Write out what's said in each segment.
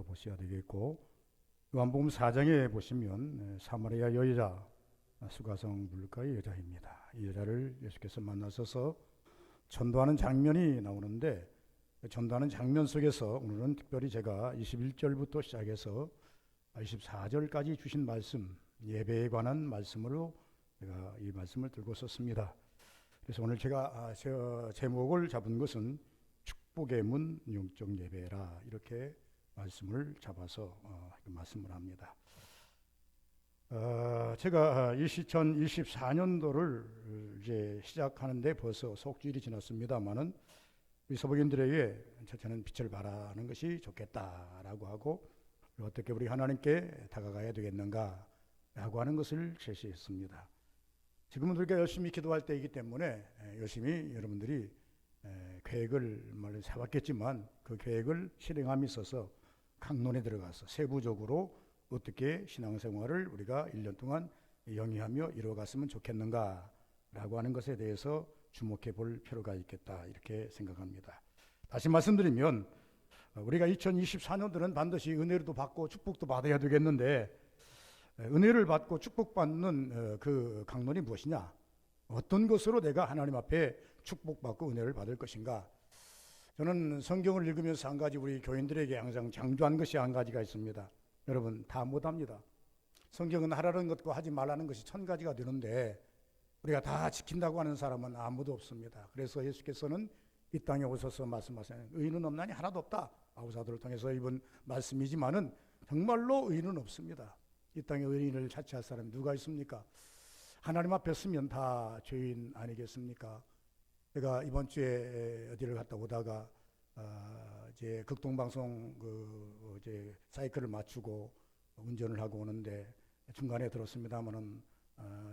보셔야 되겠고, 요한복음 4장에 보시면 사마리아 여자, 수가성 물가의 여자입니다. 이 여자를 예수께서 만나셔서 전도하는 장면이 나오는데, 전도하는 장면 속에서 오늘은 특별히 제가 21절부터 시작해서 24절까지 주신 말씀, 예배에 관한 말씀으로 제가 이 말씀을 들고 썼습니다. 그래서 오늘 제가 제목을 잡은 것은 축복의 문 영적 예배라, 이렇게 말씀을 잡아서 말씀을 합니다. 제가 2024년도를 이제 시작하는데 벌써 속주일이 지났습니다만은 우리 서복인들에게 저는 빛을 발하는 것이 좋겠다라고 하고, 어떻게 우리 하나님께 다가가야 되겠는가라고 하는 것을 제시했습니다. 지금은 우리가 열심히 기도할 때이기 때문에 열심히 여러분들이 계획을 세웠겠지만 그 계획을 실행함에 있어서 강론에 들어가서 세부적으로 어떻게 신앙생활을 우리가 1년 동안 영위하며 이루어갔으면 좋겠는가라고 하는 것에 대해서 주목해 볼 필요가 있겠다, 이렇게 생각합니다. 다시 말씀드리면 우리가 2024년도는 반드시 은혜도 받고 축복도 받아야 되겠는데, 은혜를 받고 축복받는 그 강론이 무엇이냐? 어떤 것으로 내가 하나님 앞에 축복받고 은혜를 받을 것인가? 저는 성경을 읽으면서 한 가지 우리 교인들에게 항상 장조한 것이 한 가지가 있습니다. 여러분, 다 못합니다. 성경은 하라는 것과 하지 말라는 것이 1000가지가 되는데 우리가 다 지킨다고 하는 사람은 아무도 없습니다. 그래서 예수께서는 이 땅에 오셔서 말씀하시는 의인은 없나니 하나도 없다. 아우사도를 통해서 입은 말씀이지만은 정말로 의인은 없습니다. 이 땅에 의인을 자처할 사람이 누가 있습니까? 하나님 앞에 서면 다 죄인 아니겠습니까? 제가 이번 주에 어디를 갔다 오다가 이제 극동방송 이제 사이클을 맞추고 운전을 하고 오는데 중간에 들었습니다만은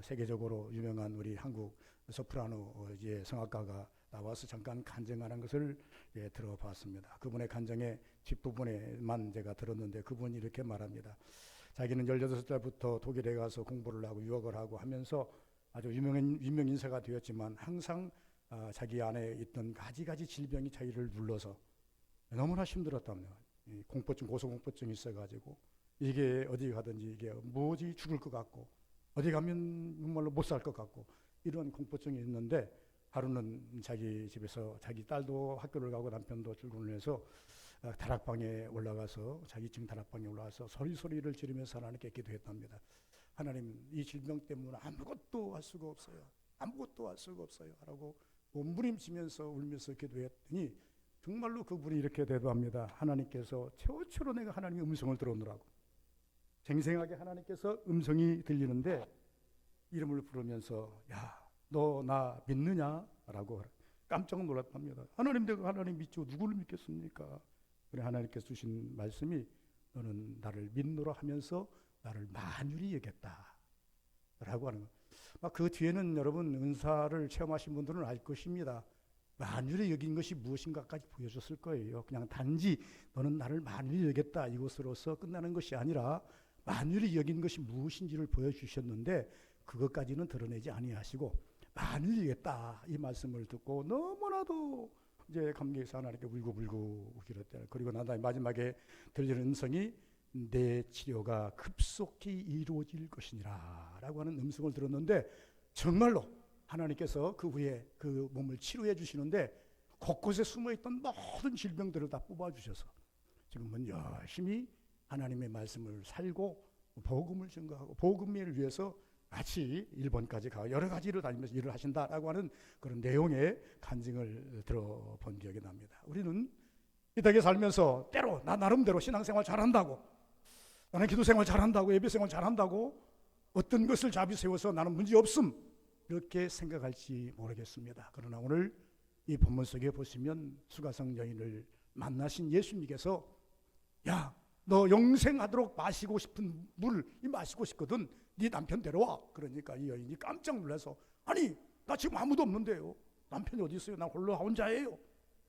세계적으로 유명한 우리 한국 소프라노 이제 성악가가 나와서 잠깐 간증하는 것을 들어봤습니다. 그분의 간증의 뒷부분에만 제가 들었는데 그분이 이렇게 말합니다. 자기는 16살부터 독일에 가서 공부를 하고 유학을 하고 하면서 아주 유명 인사가 되었지만 항상 자기 안에 있던 가지가지 질병이 자기를 눌러서 너무나 힘들었다며, 공포증, 고소공포증이 있어가지고 이게 어디 가든지 이게 뭐지 죽을 것 같고 어디 가면 정말로 못 살 것 같고 이런 공포증이 있는데, 하루는 자기 집에서 자기 딸도 학교를 가고 남편도 출근을 해서 다락방에 올라가서 자기 층 다락방에 올라가서 소리를 지르면서 하나님께 기도했답니다. 하나님, 이 질병 때문에 아무것도 할 수가 없어요. 아무것도 할 수가 없어요. 라고 몸부림치면서 울면서 기도했더니 정말로 그분이 이렇게 대답합니다. 하나님께서 최초로 내가 하나님의 음성을 들었노라고. 생생하게 하나님께서 음성이 들리는데 이름을 부르면서 야, 너 나 믿느냐? 라고 깜짝 놀랐답니다. 하나님, 내가 하나님 믿죠. 누구를 믿겠습니까? 그래 하나님께서 주신 말씀이 너는 나를 믿노라 하면서 나를 만유리 여겼다 라고 하는 거예요. 그 뒤에는 여러분 은사를 체험하신 분들은 알 것입니다. 만유리 여긴 것이 무엇인가까지 보여줬을 거예요. 그냥 단지 너는 나를 만유리 여겼다 이것으로서 끝나는 것이 아니라 만유리 여긴 것이 무엇인지를 보여주셨는데 그것까지는 드러내지 아니하시고 만유리 여겼다 이 말씀을 듣고 너무나도 이제 감격해서 하나님께 울고불고 기도했다. 그리고 난 다음에 마지막에 들리는 음성이 내 치료가 급속히 이루어질 것이니라 라고 하는 음성을 들었는데, 정말로 하나님께서 그 후에 그 몸을 치료해 주시는데 곳곳에 숨어있던 모든 질병들을 다 뽑아주셔서 지금은 열심히 하나님의 말씀을 살고 복음을 증거하고 복음을 위해서 같이 일본까지 가 여러 가지 일을 다니면서 일을 하신다라고 하는 그런 내용의 간증을 들어본 기억이 납니다. 우리는 이 땅에 살면서 때로 나 나름대로 신앙생활 잘한다고, 나는 기도생활 잘한다고, 예배생활 잘한다고 어떤 것을 자비 세워서 나는 문제없음 이렇게 생각할지 모르겠습니다. 그러나 오늘 이 본문 속에 보시면 수가성 여인을 만나신 예수님께서 야, 너 영생하도록 마시고 싶은 물 마시고 싶거든, 네 남편 데려와. 그러니까 이 여인이 깜짝 놀라서 아니 나 지금 아무도 없는데요, 남편이 어디 있어요? 나 홀로 혼자예요.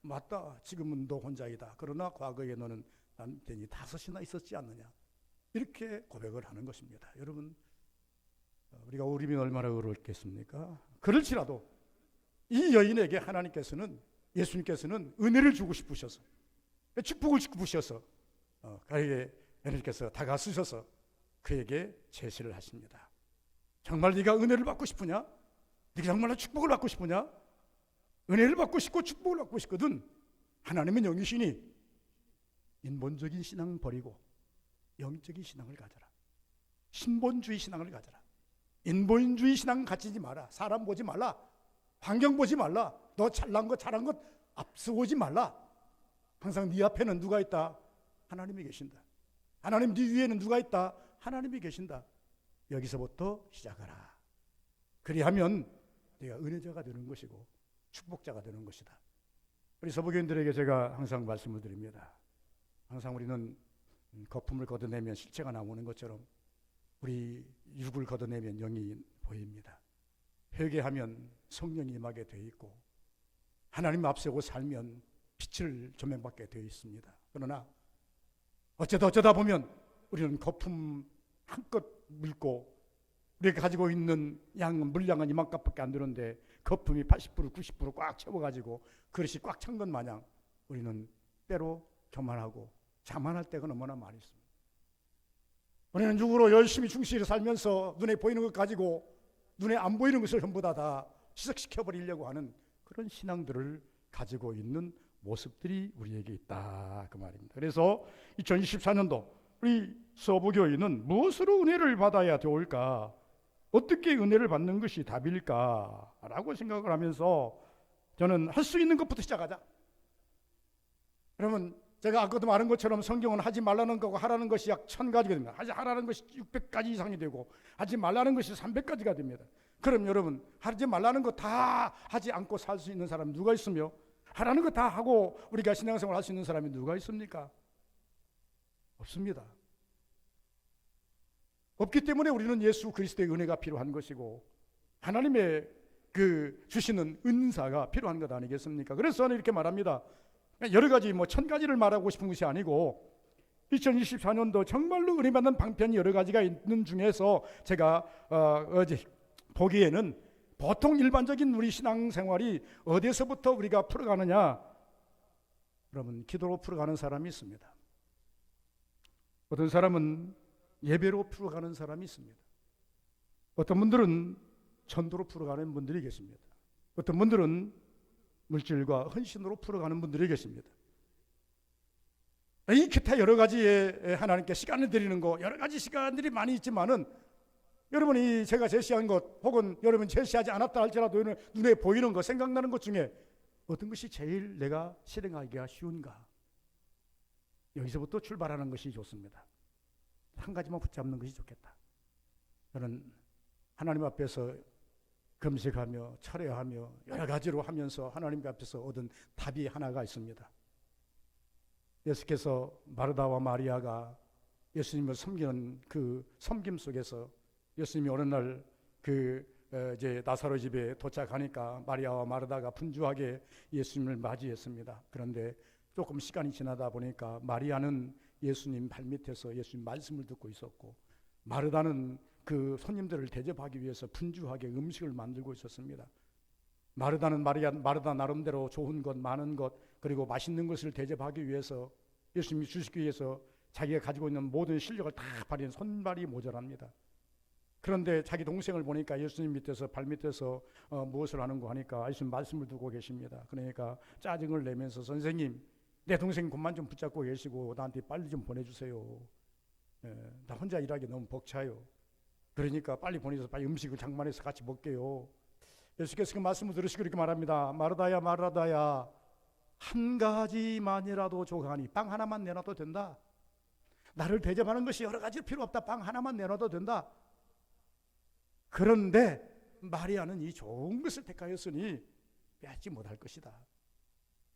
맞다, 지금은 너 혼자이다. 그러나 과거에 너는 남편이 5이나 있었지 않느냐, 이렇게 고백을 하는 것입니다. 여러분, 우리가 우리면 얼마나 의롭겠습니까? 그럴지라도 이 여인에게 하나님께서는, 예수님께서는 은혜를 주고 싶으셔서, 축복을 주고 싶으셔서 그에게 하나님께서 다가서셔서 그에게 제시를 하십니다. 정말 네가 은혜를 받고 싶으냐? 네가 정말로 축복을 받고 싶으냐? 은혜를 받고 싶고 축복을 받고 싶거든. 하나님은 영이시니 인본적인 신앙 버리고 영적인 신앙을 가져라. 신본주의 신앙을 가져라. 인본주의 신앙 가지지 마라. 사람 보지 말라. 환경 보지 말라. 너 잘난 것 잘한 것 앞서오지 말라. 항상 네 앞에는 누가 있다? 하나님이 계신다. 하나님 네 위에는 누가 있다? 하나님이 계신다. 여기서부터 시작하라. 그리하면 네가 은혜자가 되는 것이고 축복자가 되는 것이다. 우리 서부교인들에게 제가 항상 말씀을 드립니다. 항상 우리는 거품을 걷어내면 실체가 나오는 것처럼 우리 육을 걷어내면 영이 보입니다. 회개하면 성령이 임하게 되어 있고 하나님 앞세고 살면 빛을 조명받게 되어 있습니다. 그러나 어쩌다 보면 우리는 거품 한껏 물고 우리가 가지고 있는 물량은 이만큼밖에 안 되는데 거품이 80% 90% 채워가지고 그릇이 꽉 찬 것 마냥 우리는 때로 교만하고 자만할 때가 너무나 많이 있습니다. 우리는 육으로 열심히 충실히 살면서 눈에 보이는 것 가지고 눈에 안 보이는 것을 전부 다 희석시켜버리려고 하는 그런 신앙들을 가지고 있는 모습들이 우리에게 있다 그 말입니다. 그래서 2024년도 우리 서부교인은 무엇으로 은혜를 받아야 좋을까? 어떻게 은혜를 받는 것이 답일까? 라고 생각을 하면서 저는 할 수 있는 것부터 시작하자. 그러면 제가 아까도 말한 것처럼 성경은 하지 말라는 거고 하라는 것이 약 1000가지가 됩니다. 하라는 것이 600가지 이상이 되고 하지 말라는 것이 300가지가 됩니다. 그럼 여러분 하지 말라는 거 다 하지 않고 살 수 있는 사람이 누가 있으며 하라는 거 다 하고 우리가 신앙생활 할 수 있는 사람이 누가 있습니까? 없습니다. 없기 때문에 우리는 예수 그리스도의 은혜가 필요한 것이고 하나님의 그 주시는 은사가 필요한 것 아니겠습니까? 그래서 저는 이렇게 말합니다. 여러 가지 1000가지를 말하고 싶은 것이 아니고 2024년도 정말로 은혜 받는 방편이 여러 가지가 있는 중에서 제가 어제 보기에는 보통 일반적인 우리 신앙생활이 어디서부터 우리가 풀어가느냐? 여러분 기도로 풀어가는 사람이 있습니다. 어떤 사람은 예배로 풀어가는 사람이 있습니다. 어떤 분들은 전도로 풀어가는 분들이 계십니다. 어떤 분들은 물질과 헌신으로 풀어가는 분들이 계십니다. 이 기타 여러 가지의 하나님께 시간을 드리는 거 여러 가지 시간들이 많이 있지만은 여러분이 제가 제시한 것 혹은 여러분 제시하지 않았다 할지라도 눈에 보이는 것 생각나는 것 중에 어떤 것이 제일 내가 실행하기가 쉬운가? 여기서부터 출발하는 것이 좋습니다. 한 가지만 붙잡는 것이 좋겠다. 저는 하나님 앞에서 금식하며 철회하며 여러 가지로 하면서 하나님 앞에서 얻은 답이 하나가 있습니다. 예수께서 마르다와 마리아가 예수님을 섬기는 그 섬김 속에서 예수님이 어느 날 이제 나사로 집에 도착하니까 마리아와 마르다가 분주하게 예수님을 맞이했습니다. 그런데 조금 시간이 지나다 보니까 마리아는 예수님 발밑에서 예수님 말씀을 듣고 있었고 마르다는 그 손님들을 대접하기 위해서 분주하게 음식을 만들고 있었습니다. 마르다는 마르다 나름대로 좋은 것, 많은 것, 그리고 맛있는 것을 대접하기 위해서 예수님이 주시기 위해서 자기가 가지고 있는 모든 실력을 다 발휘한 손발이 모자랍니다. 그런데 자기 동생을 보니까 예수님 밑에서 발밑에서 무엇을 하는가 하니까 예수님 말씀을 두고 계십니다. 그러니까 짜증을 내면서 선생님 내 동생 그만 좀 붙잡고 계시고 나한테 빨리 좀 보내주세요. 나 혼자 일하기 너무 벅차요. 그러니까 빨리 보내줘서 빨리 음식을 장만해서 같이 먹게요. 예수께서 그 말씀을 들으시고 이렇게 말합니다. 마르다야 마르다야 한 가지만이라도 조가니 빵 하나만 내놔도 된다. 나를 대접하는 것이 여러 가지 필요 없다. 빵 하나만 내놔도 된다. 그런데 마리아는 이 좋은 것을 택하였으니 빼앗지 못할 것이다.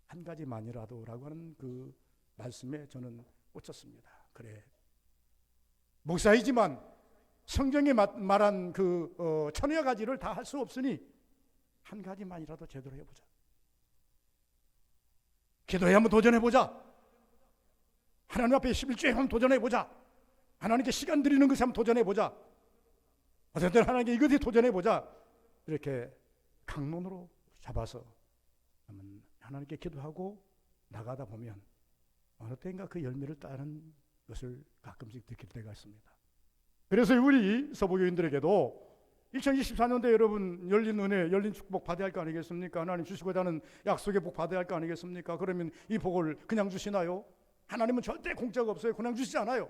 한 가지만이라도 라고 하는 그 말씀에 저는 꽂혔습니다. 그래 목사이지만 성경에 말한 그 천여 가지를 다 할 수 없으니 한 가지만이라도 제대로 해보자. 기도해 한번 도전해보자. 하나님 앞에 11조에 한번 도전해보자. 하나님께 시간 드리는 것에 한번 도전해보자. 어쨌든 하나님께 이것에 도전해보자. 이렇게 강론으로 잡아서 하나님께 기도하고 나가다 보면 어느 때인가 그 열매를 따는 것을 가끔씩 느낄 때가 있습니다. 그래서 우리 서부교인들에게도 2024년도에 여러분 열린 은혜, 열린 축복 받아야 할 거 아니겠습니까? 하나님 주시고자 하는 약속의 복 받아야 할 거 아니겠습니까? 그러면 이 복을 그냥 주시나요? 하나님은 절대 공짜가 없어요. 그냥 주시지 않아요.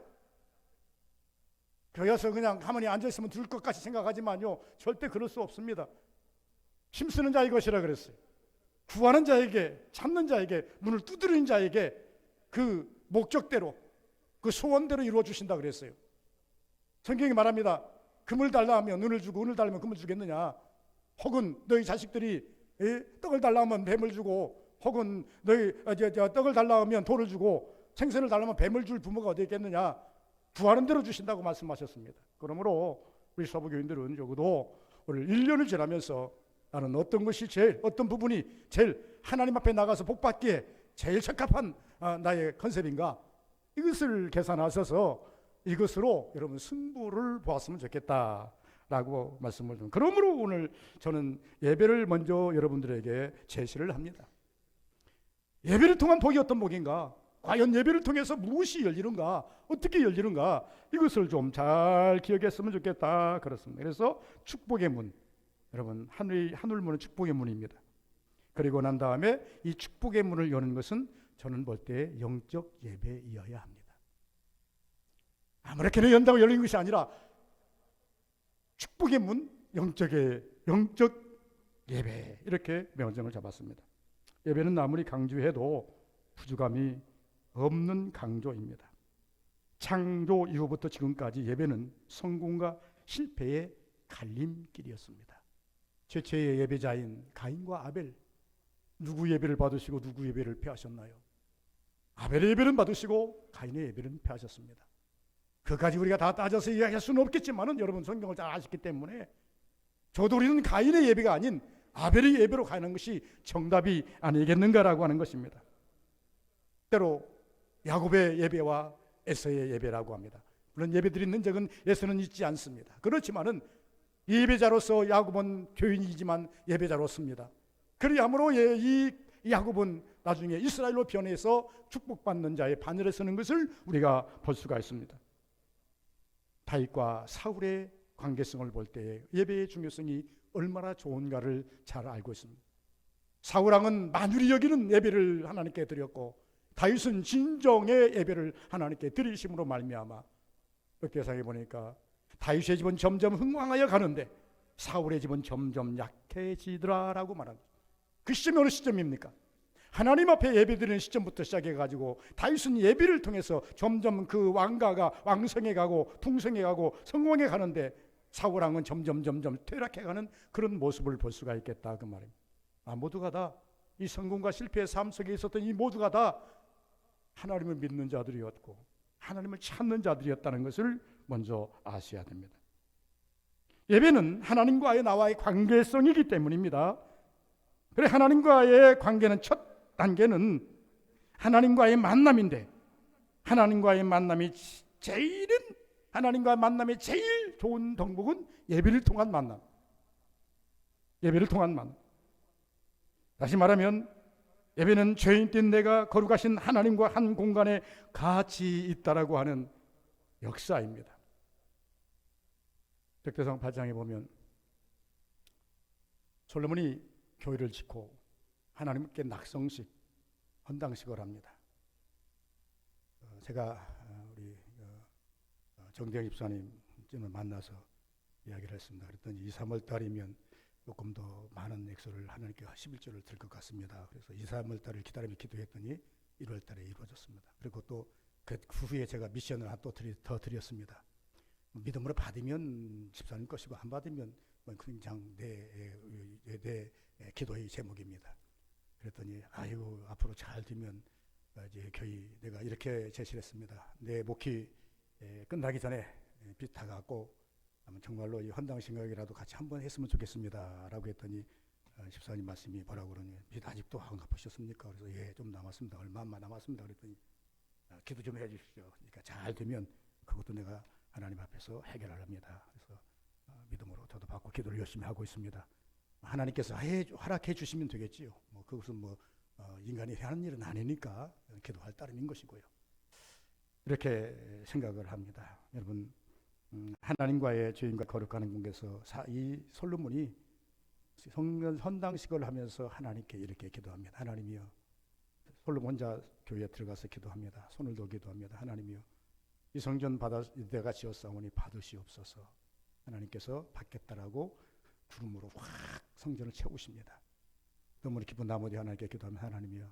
교회 와서 그냥 가만히 앉아있으면 줄 것 같이 생각하지만요, 절대 그럴 수 없습니다. 힘쓰는 자의 것이라 그랬어요. 구하는 자에게, 찾는 자에게, 문을 두드리는 자에게 그 목적대로, 그 소원대로 이루어 주신다 그랬어요. 성경이 말합니다. 금을 달라 하면 눈을 주고 은을 달라면 금을 주겠느냐? 혹은 너희 자식들이 떡을 달라 하면 뱀을 주고, 혹은 너희 떡을 달라 하면 돌을 주고, 생선을 달라 하면 뱀을 줄 부모가 어디 있겠느냐? 구하는 대로 주신다고 말씀하셨습니다. 그러므로 우리 서부교인들은 적어도 오늘 1년을 지나면서 나는 어떤 것이 제일, 어떤 부분이 제일 하나님 앞에 나가서 복받기에 제일 적합한 나의 컨셉인가? 이것을 계산하셔서 이것으로 여러분 승부를 보았으면 좋겠다라고 말씀을 좀. 그러므로 오늘 저는 예배를 먼저 여러분들에게 제시를 합니다. 예배를 통한 복이 어떤 복인가? 과연 예배를 통해서 무엇이 열리는가? 어떻게 열리는가? 이것을 좀 잘 기억했으면 좋겠다. 그렇습니다. 그래서 축복의 문, 여러분 하늘문은 축복의 문입니다. 그리고 난 다음에 이 축복의 문을 여는 것은 저는 볼 때 영적 예배이어야 합니다. 아무렇게나 연다고 열린 것이 아니라 축복의 문, 영적 예배, 이렇게 명정을 잡았습니다. 예배는 아무리 강조해도 부족함이 없는 강조입니다. 창조 이후부터 지금까지 예배는 성공과 실패의 갈림길이었습니다. 최초의 예배자인 가인과 아벨, 누구 예배를 받으시고 누구 예배를 패하셨나요? 아벨의 예배는 받으시고 가인의 예배는 패하셨습니다. 그까지 우리가 다 따져서 이야기할 수는 없겠지만은 여러분 성경을 잘 아시기 때문에 저도 우리는 가인의 예배가 아닌 아벨의 예배로 가는 것이 정답이 아니겠는가라고 하는 것입니다. 때로 야곱의 예배와 에서의 예배라고 합니다. 물론 예배드리는 적은 에서는 있지 않습니다. 그렇지만은 예배자로서 야곱은 교인이지만 예배자로습니다. 그리하므로 이 야곱은 나중에 이스라엘로 변해서 축복받는 자의 반열에 서는 것을 우리가 볼 수가 있습니다. 다윗과 사울의 관계성을 볼 때 예배의 중요성이 얼마나 좋은가를 잘 알고 있습니다. 사울왕은 만유리 여기는 예배를 하나님께 드렸고 다윗은 진정의 예배를 하나님께 드리심으로 말미암아 역대상에 보니까 다윗의 집은 점점 흥왕하여 가는데 사울의 집은 점점 약해지더라라고 말합니다. 그 시점이 어느 시점입니까? 하나님 앞에 예배드리는 시점부터 시작해가지고 다윗은 예배를 통해서 점점 그 왕가가 왕성해가고 풍성해가고 성공해 가는데 사울왕은 점점 퇴락해가는 그런 모습을 볼 수가 있겠다 그 말입니다. 모두가 다 이 성공과 실패의 삶 속에 있었던 이 모두가 다 하나님을 믿는 자들이었고 하나님을 찾는 자들이었다는 것을 먼저 아셔야 됩니다. 예배는 하나님과의 나와의 관계성이기 때문입니다. 그래 하나님과의 관계는 첫 단계는 하나님과의 만남인데 하나님과의 만남이 하나님과의 만남의 제일 좋은 덕목은 예배를 통한 만남. 예배를 통한 만남. 다시 말하면 예배는 죄인된 내가 거룩하신 하나님과 한 공간에 같이 있다라고 하는 역사입니다. 역대상 8장에 보면 솔로몬이 교회를 짓고 하나님께 낙성식, 헌당식을 합니다. 제가 우리 정대영 집사님을 만나서 이야기를 했습니다. 그랬더니 2, 3월 달이면 조금 더 많은 액수를 하나님께 11조를 드릴 것 같습니다. 그래서 2, 3월 달을 기다리며 기도했더니 1월 달에 이루어졌습니다. 그리고 또 그 후에 제가 미션을 또 더 드렸습니다. 믿음으로 받으면 집사님 것이고 안 받으면 그냥 내 기도의 제목입니다. 그랬더니 아이고 앞으로 잘 되면 이제 교회 내가 이렇게 제시를 했습니다. 내 목회 끝나기 전에 빚 다 갚고 정말로 이 헌당 신각이라도 같이 한번 했으면 좋겠습니다 라고 했더니 집사님 말씀이 뭐라고 그러니 빚 아직도 안 갚으셨습니까? 그래서 예 좀 남았습니다. 얼마만 남았습니다. 그랬더니 기도 좀 해주십시오. 그러니까 잘 되면 그것도 내가 하나님 앞에서 해결을 합니다. 그래서 믿음으로 저도 받고 기도를 열심히 하고 있습니다. 하나님께서 허락해 주시면 되겠지요. 그것은 인간이 해야 하는 일은 아니니까 기도할 따름인 것이고요. 이렇게 생각을 합니다. 여러분, 하나님과의 죄인과 거룩하는 관계에서 이 솔로몬이 성전 헌당식을 하면서 하나님께 이렇게 기도합니다. 하나님이여, 솔로몬 혼자 교회에 들어가서 기도합니다. 손을 들어 기도합니다. 하나님이여, 이 성전 내가 지었사오니 받으시옵소서. 하나님께서 받겠다라고 구름으로 확 성전을 채우십니다. 너무 기쁜 나머지 하나님께 기도하면 하나님이여,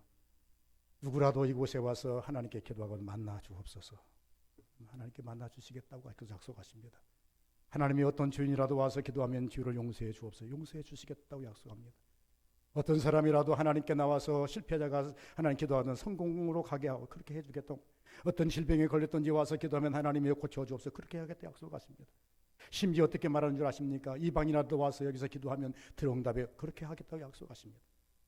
누구라도 이곳에 와서 하나님께 기도하고 만나 주옵소서. 하나님께 만나 주시겠다고 약속하십니다. 하나님이 어떤 죄인이라도 와서 기도하면 죄를 용서해 주옵소서. 용서해 주시겠다고 약속합니다. 어떤 사람이라도 하나님께 나와서 실패자가 하나님 기도하는 성공으로 가게 하고 그렇게 해주겠다고, 어떤 질병에 걸렸던지 와서 기도하면 하나님이 고쳐 주옵소서. 그렇게 하겠다 약속하십니다. 심지어 어떻게 말하는 줄 아십니까? 이방인이라도 와서 여기서 기도하면 들응답에 그렇게 하겠다고 약속하십니다.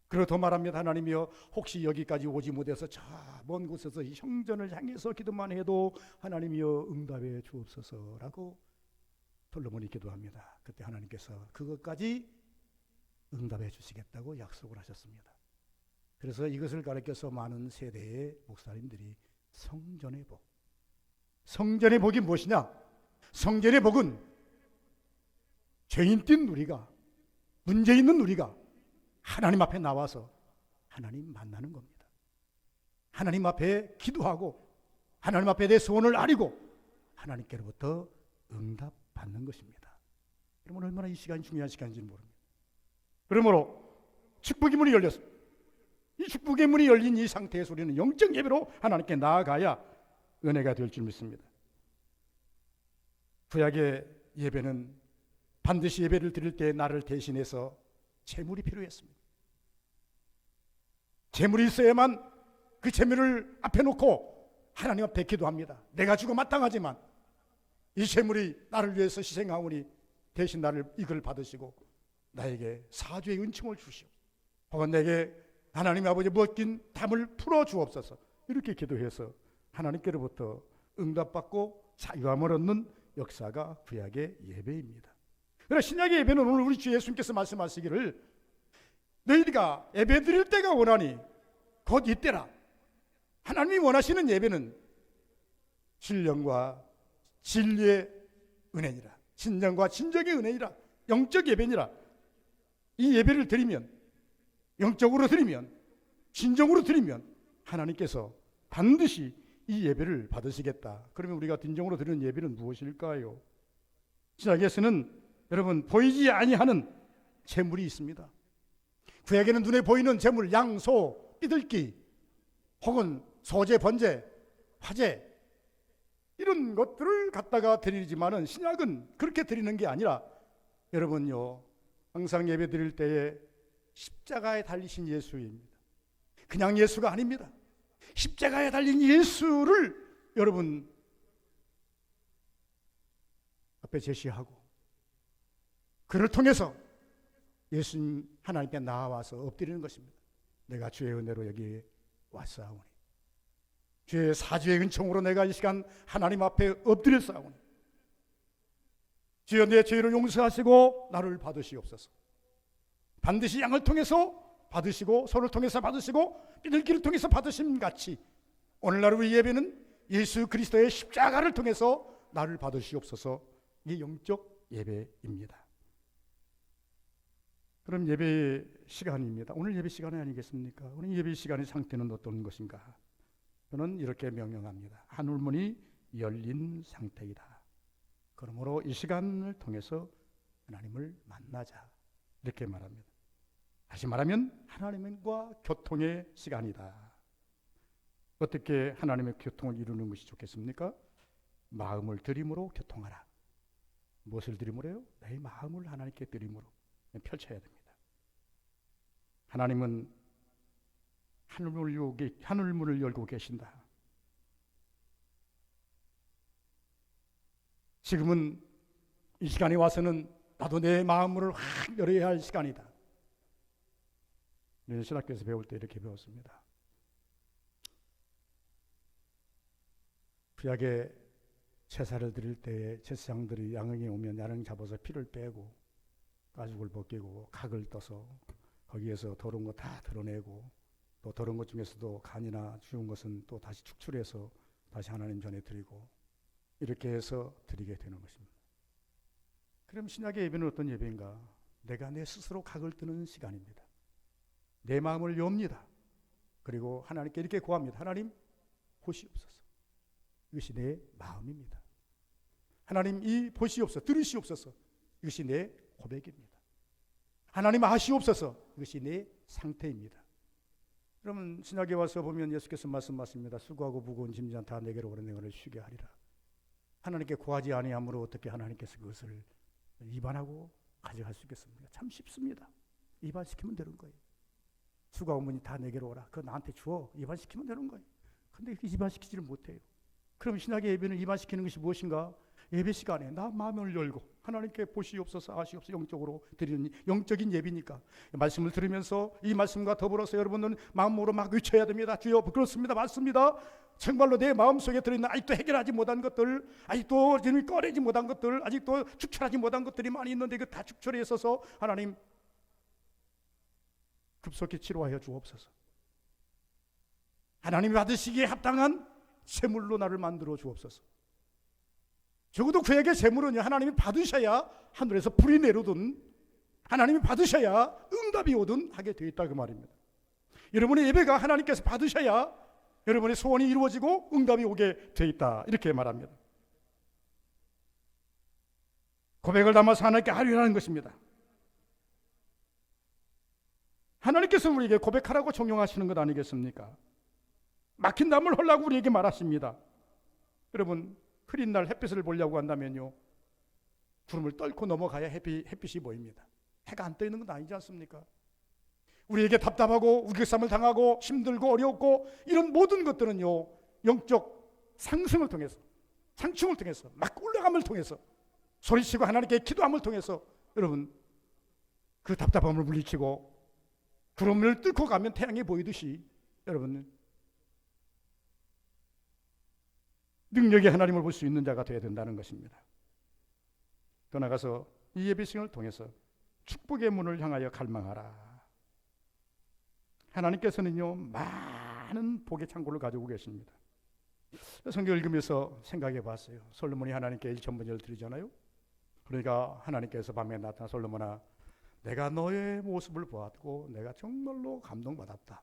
그리고 더 말합니다. 하나님이여, 혹시 여기까지 오지 못해서 저 먼 곳에서 이 성전을 향해서 기도만 해도 하나님이여 응답해 주옵소서라고 솔로몬이 기도합니다. 그때 하나님께서 그것까지 응답해 주시겠다고 약속을 하셨습니다. 그래서 이것을 가르쳐서 많은 세대의 목사님들이 성전의 복, 성전의 복이 무엇이냐? 성전의 복은 죄인 뛴 우리가, 문제 있는 우리가 하나님 앞에 나와서 하나님 만나는 겁니다. 하나님 앞에 기도하고 하나님 앞에 내 소원을 아리고 하나님께로부터 응답받는 것입니다. 여러분, 얼마나 이 시간이 중요한 시간인지 모릅니다. 그러므로 축복의 문이 열렸습니다. 이 축복의 문이 열린 이 상태에서 우리는 영적 예배로 하나님께 나아가야 은혜가 될 줄 믿습니다. 구약의 예배는 반드시 예배를 드릴 때 나를 대신해서 제물이 필요했습니다. 제물이 있어야만 그 제물을 앞에 놓고 하나님 앞에 기도합니다. 내가 주고 마땅하지만 이 제물이 나를 위해서 희생하오니 대신 나를 이걸 받으시고 나에게 사죄의 은총을 주시오. 혹은 내게 하나님 아버지 맡긴 담을 풀어 주옵소서. 이렇게 기도해서 하나님께로부터 응답받고 자유함을 얻는 역사가 구약의 예배입니다. 그러나 신약의 예배는 오늘 우리 주 예수님께서 말씀하시기를 너희가 예배 드릴 때가 원하니 곧 이때라. 하나님이 원하시는 예배는 신령과 진리의 은혜니라. 진정과 진정의 은혜니라. 영적 예배니라. 이 예배를 드리면, 영적으로 드리면, 진정으로 드리면 하나님께서 반드시 이 예배를 받으시겠다. 그러면 우리가 진정으로 드리는 예배는 무엇일까요? 신약에서는 여러분 보이지 아니하는 제물이 있습니다. 구약에는 눈에 보이는 제물, 양, 소, 삐들기 혹은 소제, 번제, 화제 이런 것들을 갖다가 드리지만은 신약은 그렇게 드리는 게 아니라 여러분요, 항상 예배 드릴 때에 십자가에 달리신 예수입니다. 그냥 예수가 아닙니다. 십자가에 달린 예수를 여러분 앞에 제시하고 그를 통해서 예수님 하나님께 나와서 엎드리는 것입니다. 내가 주의 은혜로 여기 왔사오니, 주의 사주의 은총으로 내가 이 시간 하나님 앞에 엎드렸사오니, 주여 내 죄를 용서하시고 나를 받으시옵소서. 반드시 양을 통해서 받으시고 소를 통해서 받으시고 삐들기를 통해서 받으심 같이 오늘날 우리 예배는 예수 그리스도의 십자가를 통해서 나를 받으시옵소서. 이게 영적 예배입니다. 그럼 예배 시간입니다. 오늘 예배 시간이 아니겠습니까? 오늘 예배 시간의 상태는 어떤 것인가? 저는 이렇게 명령합니다. 하늘문이 열린 상태이다. 그러므로 이 시간을 통해서 하나님을 만나자. 이렇게 말합니다. 다시 말하면 하나님과 교통의 시간이다. 어떻게 하나님의 교통을 이루는 것이 좋겠습니까? 마음을 드림으로 교통하라. 무엇을 드림으로요? 내 마음을 하나님께 드림으로 펼쳐야 됩니다. 하나님은 하늘문을 열고 계신다. 지금은 이 시간에 와서는 나도 내 마음을 확 열어야 할 시간이다. 우리는 신학교에서 배울 때 이렇게 배웠습니다. 구약에 제사를 드릴 때에 제사장들이 양을 오면 양을 잡아서 피를 빼고 가죽을 벗기고 각을 떠서 거기에서 더러운 거 다 드러내고 또 더러운 것 중에서도 간이나 죽은 것은 또 다시 축출해서 다시 하나님 전에 드리고 이렇게 해서 드리게 되는 것입니다. 그럼 신약의 예배는 어떤 예배인가? 내가 내 스스로 각을 뜨는 시간입니다. 내 마음을 엽니다. 그리고 하나님께 이렇게 구합니다. 하나님 보시옵소서. 이것이 내 마음입니다. 하나님 이 보시옵소서, 들으시옵소서. 이것이 내 고백입니다. 하나님 아시옵소서. 이것이 내 상태입니다. 그러면 신약에 와서 보면 예수께서 말씀하십니다. 수고하고 무거운 짐진 다 내게로 오는 내가 쉬게 하리라. 하나님께 구하지 아니함으로 어떻게 하나님께서 그것을 입안하고 가져갈 수 있겠습니까? 참 쉽습니다. 입안시키면 되는 거예요. 수고하고 무니 다 내게로 오라. 그거 나한테 주어. 입안시키면 되는 거예요. 근데 이렇게 입안시키지를 못해요. 그럼 신약의 예배는 입안시키는 것이 무엇인가? 예배 시간에 나 마음을 열고 하나님께 보시옵소서 아시옵소서 영적으로 드리는 영적인 예배니까 말씀을 들으면서 이 말씀과 더불어서 여러분은 마음으로 막 외쳐야 됩니다. 주여 그렇습니다. 맞습니다. 정말로 내 마음속에 들어있는 아직도 해결하지 못한 것들, 아직도 지금 꺼내지 못한 것들, 아직도 축출하지 못한 것들이 많이 있는데 이거 다 축출해 있어서 하나님 급속히 치료하여 주옵소서. 하나님이 받으시기에 합당한 제물로 나를 만들어 주옵소서. 적어도 그에게 제물은요 하나님이 받으셔야 하늘에서 불이 내려오든 하나님이 받으셔야 응답이 오든 하게 되어 있다 그 말입니다. 여러분의 예배가 하나님께서 받으셔야 여러분의 소원이 이루어지고 응답이 오게 되어 있다 이렇게 말합니다. 고백을 담아서 하나님께 하려는 것입니다. 하나님께서 우리에게 고백하라고 종용하시는 것 아니겠습니까? 막힌 담을 헐라고 우리에게 말하십니다. 여러분 흐린 날 햇빛을 보려고 한다면요 구름을 뚫고 넘어가야 햇빛이 보입니다. 해가 안 떠 있는 건 아니지 않습니까? 우리에게 답답하고 우겨쌈을 당하고 힘들고 어렵고 이런 모든 것들은요 영적 상승을 통해서 상충을 통해서 막 올라감을 통해서 소리치고 하나님께 기도함을 통해서 여러분 그 답답함을 물리치고 구름을 뚫고 가면 태양이 보이듯이 여러분 능력의 하나님을 볼 수 있는 자가 되어야 된다는 것입니다. 더 나아가서 이 예배 시간을 통해서 축복의 문을 향하여 갈망하라. 하나님께서는요 많은 복의 창고를 가지고 계십니다. 성경 읽으면서 생각해 봤어요. 솔로몬이 하나님께 일천번제를 드리잖아요. 그러니까 하나님께서 밤에 나타나 솔로몬아 내가 너의 모습을 보았고 내가 정말로 감동받았다.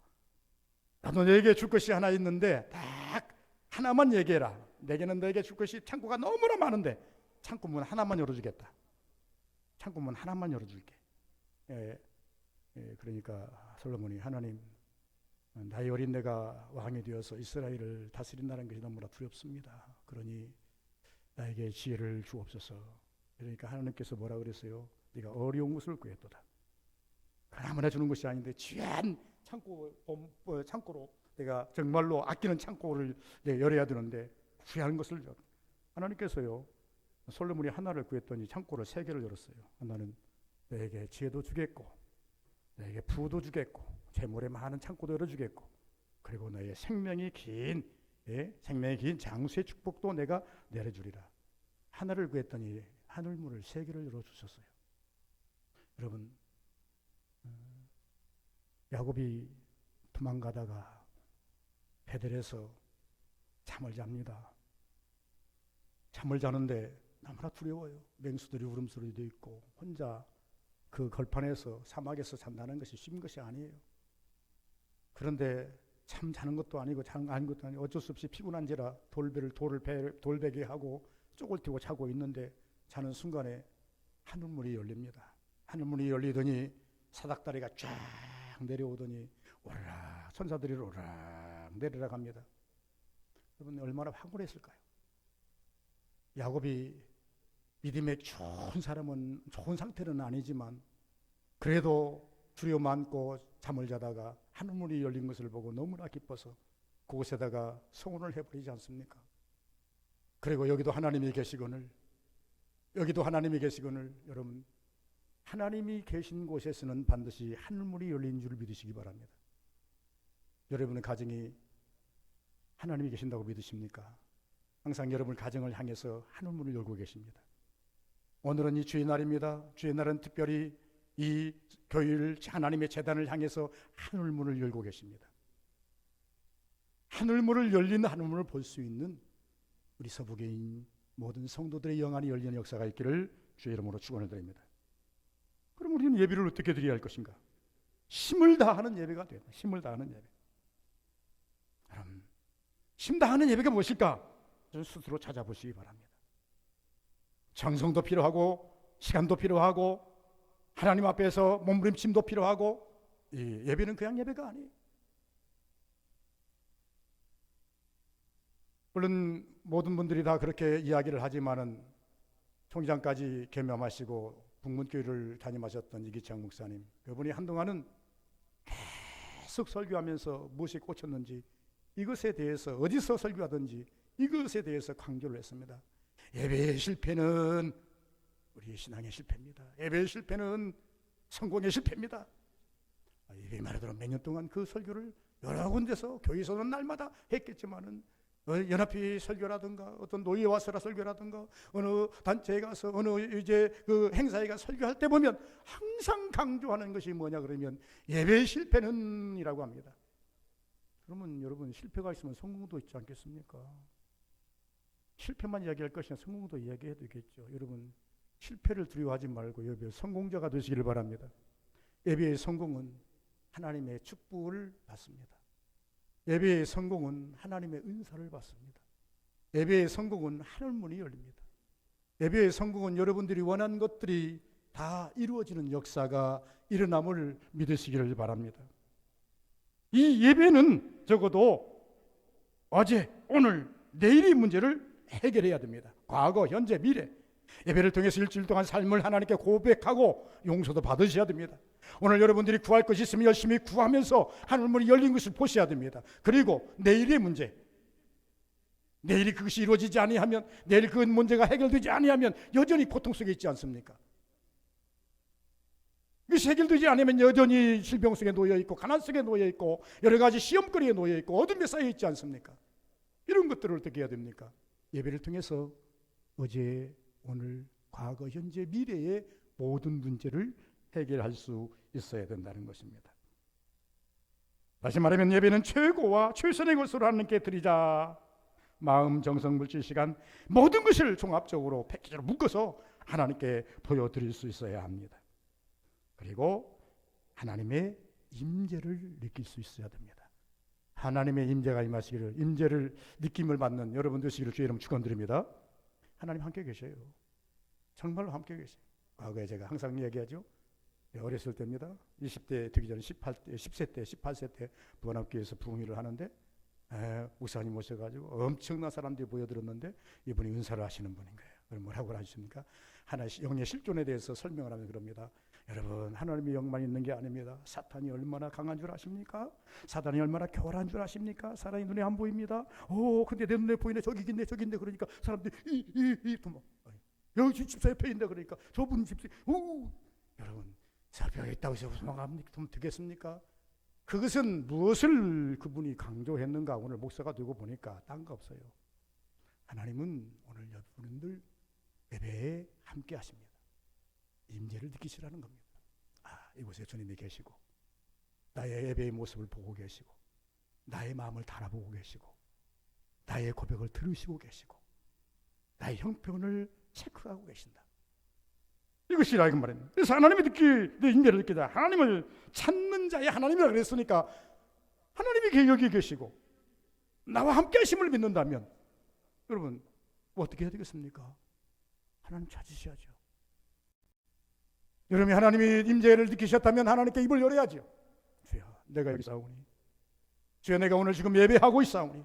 나도 너에게 줄 것이 하나 있는데 딱 하나만 얘기해라. 내게는 너에게 줄 것이 창고가 너무나 많은데 창고문 하나만 열어주겠다. 창고문 하나만 열어줄게. 그러니까 솔로몬이 하나님 나이 어린 내가 왕이 되어서 이스라엘을 다스린다는 것이 너무나 두렵습니다. 그러니 나에게 지혜를 주옵소서. 그러니까 하나님께서 뭐라 그랬어요? 네가 어려운 것을 구했도다. 아무나 주는 것이 아닌데 귀한 창고로 내가 정말로 아끼는 창고를 내가 열어야 되는데 귀한 것을 하나님께서요 솔로몬이 하나를 구했더니 창고를 3개를 열었어요. 하나는 너에게 지혜도 주겠고 너에게 부도 주겠고 재물에 많은 창고도 열어주겠고 그리고 너의 생명이 긴 장수의 축복도 내가 내려주리라. 하나를 구했더니 하늘문을 3개를 열어주셨어요. 여러분 야곱이 도망가다가 베델에서 잠을 잡니다. 잠을 자는데 너무나 두려워요. 맹수들이 울음소리도 있고 혼자 그 걸판에서 사막에서 잔다는 것이 쉬운 것이 아니에요. 그런데 참 자는 것도 아니고 아닌 것도 아니고 어쩔 수 없이 피곤한지라 돌베개 하고 쪽을 튀고 자고 있는데 자는 순간에 하늘문이 열립니다. 하늘문이 열리더니 사닥다리가 쫙 내려오더니 오르락 천사들이 오르락 내리락 합니다. 여러분 얼마나 황홀했을까요? 야곱이 믿음의 좋은 사람은 좋은 상태는 아니지만 그래도 두려움 안고 잠을 자다가 하늘문이 열린 것을 보고 너무나 기뻐서 그곳에다가 성혼을 해버리지 않습니까? 그리고 여기도 하나님이 계시거늘 여러분 하나님이 계신 곳에서는 반드시 하늘문이 열린 줄 믿으시기 바랍니다. 여러분의 가정이 하나님이 계신다고 믿으십니까? 항상 여러분 가정을 향해서 하늘문을 열고 계십니다. 오늘은 이 주의 날입니다. 주의 날은 특별히 이 교회를 하나님의 제단을 향해서 하늘문을 열고 계십니다. 하늘문을 열린 하늘문을 볼 수 있는 우리 서부교인 모든 성도들의 영안이 열리는 역사가 있기를 주의 이름으로 축원을 드립니다. 그럼 우리는 예배를 어떻게 드려야 할 것인가? 힘을 다하는 예배가 돼요. 힘을 다하는 예배. 그럼 힘 다하는 예배가 무엇일까? 저는 스스로 찾아보시기 바랍니다. 정성도 필요하고 시간도 필요하고 하나님 앞에서 몸부림침도 필요하고, 이 예배는 그냥 예배가 아니에요. 물론 모든 분들이 다 그렇게 이야기를 하지만은 총장까지 겸임하시고 북문교회를 담임하셨던 이기창 목사님, 그분이 한동안은 계속 설교하면서 무엇이 꽂혔는지, 이것에 대해서 어디서 설교하든지 이것에 대해서 강조를 했습니다. 예배의 실패는 우리의 신앙의 실패입니다. 예배의 실패는 성공의 실패입니다. 예배 말하더라 몇 년 동안 그 설교를 여러 군데서 교회에서는 날마다 했겠지만은 연합회 설교라든가 어떤 노예 와서라 설교라든가 어느 단체에 가서 어느 이제 그 행사에 가서 설교할 때 보면 항상 강조하는 것이 뭐냐 그러면 예배의 실패는 이라고 합니다. 그러면 여러분, 실패가 있으면 성공도 있지 않겠습니까? 실패만 이야기할 것이냐 성공도 이야기해도 되겠죠. 여러분, 실패를 두려워하지 말고 예배의 성공자가 되시기를 바랍니다. 예배의 성공은 하나님의 축복을 받습니다. 예배의 성공은 하나님의 은사를 받습니다. 예배의 성공은 하늘문이 열립니다. 예배의 성공은 여러분들이 원하는 것들이 다 이루어지는 역사가 일어남을 믿으시기를 바랍니다. 이 예배는 적어도 어제, 오늘, 내일의 문제를 해결해야 됩니다. 과거, 현재, 미래. 예배를 통해서 일주일 동안 삶을 하나님께 고백하고 용서도 받으셔야 됩니다. 오늘 여러분들이 구할 것이 있으면 열심히 구하면서 하늘문이 열린 것을 보셔야 됩니다. 그리고 내일의 문제, 내일이 그것이 이루어지지 아니하면, 내일 그 문제가 해결되지 아니하면 여전히 고통 속에 있지 않습니까? 이것이 해결되지 않으면 여전히 질병 속에 놓여있고 가난 속에 놓여있고 여러 가지 시험거리에 놓여있고 어둠에 쌓여있지 않습니까? 이런 것들을 어떻게 해야 됩니까? 예배를 통해서 어제, 오늘, 과거, 현재, 미래의 모든 문제를 해결할 수 있어야 된다는 것입니다. 다시 말하면 예배는 최고와 최선의 것으로 하나님께 드리자. 마음, 정성, 물질, 시간 모든 것을 종합적으로 패키지로 묶어서 하나님께 보여드릴 수 있어야 합니다. 그리고 하나님의 임재를 느낄 수 있어야 됩니다. 하나님의 임재가 임하시기를, 임재를 느낌을 받는 여러분 되시기를 주의 이름 축원드립니다. 하나님 함께 계셔요. 정말로 함께 계세요. 과거에 제가 항상 얘기하죠. 어렸을 때입니다. 20대 되기 전 10세 때, 18세 때 부안학교에서 부흥회를 하는데 목사님 모셔가지고 엄청난 사람들이 보여들었는데 이분이 은사를 하시는 분인 거예요. 그럼 뭐라고 하십니까? 하나의 영의 실존에 대해서 설명을 하면 그럽니다. 여러분, 하나님의 영만 있는 게 아닙니다. 사탄이 얼마나 강한 줄 아십니까? 사탄이 얼마나 교활한 줄 아십니까? 사람이 눈에 안 보입니다. 근데 내 눈에 보이네. 저기 있네, 저기 있네. 그러니까 사람들이 여기 집사 옆에 있네. 그러니까 저분 집사. 여러분, 사벽에 있다고 해서 도망가면 되겠습니까? 그것은 무엇을 그분이 강조했는가 오늘 목사가 되고 보니까 딴 거 없어요. 하나님은 오늘 여러분들 예배에 함께 하십니다. 임재를 느끼시라는 겁니다. 이곳에 주님이 계시고 나의 예배의 모습을 보고 계시고 나의 마음을 달아보고 계시고 나의 고백을 들으시고 계시고 나의 형편을 체크하고 계신다. 이것이라 그 말입니다. 그래서 하나님이 내 임재를 느끼자. 하나님을 찾는 자의 하나님이라 그랬으니까 하나님이 여기 계시고 나와 함께 하심을 믿는다면 여러분 어떻게 해야 되겠습니까? 하나님 찾으셔야죠. 여러분이 하나님이 임재를 느끼셨다면 하나님께 입을 열어야죠. 주여, 내가 여기 있사오니, 주여, 내가 오늘 지금 예배하고 있사오니,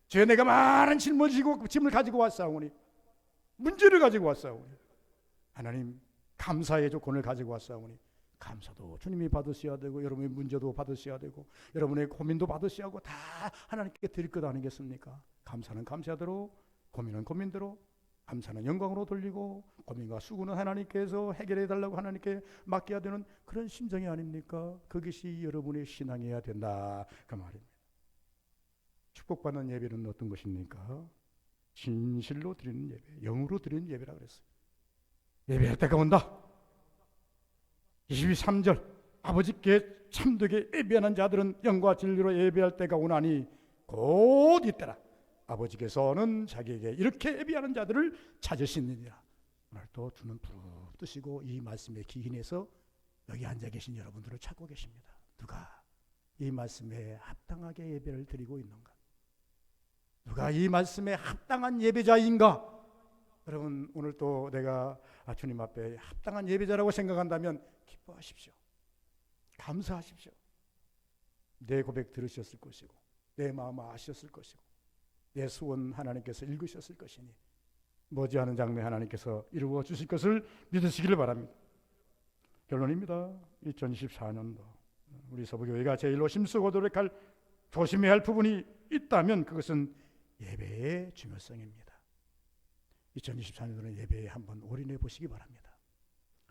주여, 내가 많은 짐을 가지고 왔사오니, 문제를 가지고 왔사오니, 하나님 감사의 조건을 가지고 왔사오니 감사도 주님이 받으셔야 되고 여러분의 문제도 받으셔야 되고 여러분의 고민도 받으셔야 하고 다 하나님께 드릴 것 아니겠습니까? 감사는 감사대로, 고민은 고민대로, 감사는 영광으로 돌리고 고민과 수고는 하나님께서 해결해 달라고 하나님께 맡겨야 되는 그런 심정이 아닙니까? 그것이 여러분의 신앙이어야 된다 그 말입니다. 축복받는 예배는 어떤 것입니까? 진실로 드리는 예배, 영으로 드리는 예배라 그랬어요. 예배할 때가 온다. 23절 아버지께 참되게 예배하는 자들은 영과 진리로 예배할 때가 오나니 곧 이때라 아버지께서는 자기에게 이렇게 예비하는 자들을 찾으시느니라. 오늘 또 주는 푸르 뜨시고 이 말씀에 기인해서 여기 앉아 계신 여러분들을 찾고 계십니다. 누가 이 말씀에 합당하게 예배를 드리고 있는가? 누가 이 말씀에 합당한 예배자인가? 여러분 오늘 또 내가 주님 앞에 합당한 예배자라고 생각한다면 기뻐하십시오. 감사하십시오. 내 고백 들으셨을 것이고 내 마음 아셨을 것이고 내 소원 하나님께서 읽으셨을 것이니 머지않은 장래 하나님께서 이루어 주실 것을 믿으시기를 바랍니다. 결론입니다. 2024년도 우리 서부교회가 제일로 힘쓰고 노력할 조심해야 할 부분이 있다면 그것은 예배의 중요성입니다. 2024년도는 예배에 한번 올인해 보시기 바랍니다.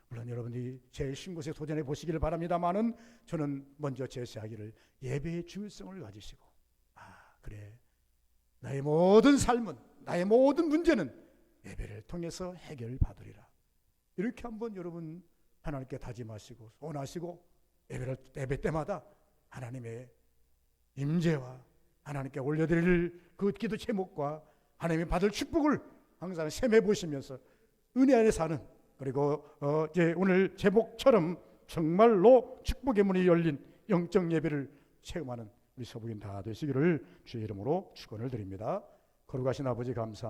물론 여러분이 제일 쉬운 곳에 도전해 보시기를 바랍니다만은 저는 먼저 제시하기를 예배의 중요성을 가지시고 그래 나의 모든 삶은 나의 모든 문제는 예배를 통해서 해결받으리라 이렇게 한번 여러분 하나님께 다짐하시고 원하시고 예배 때마다 하나님의 임재와 하나님께 올려드릴 그 기도 제목과 하나님이 받을 축복을 항상 셈해 보시면서 은혜 안에 사는 그리고 이제 오늘 제목처럼 정말로 축복의 문이 열린 영적 예배를 체험하는 우리 서부인 다 되시기를 주의 이름으로 축원을 드립니다. 거룩하신 아버지 감사합니다.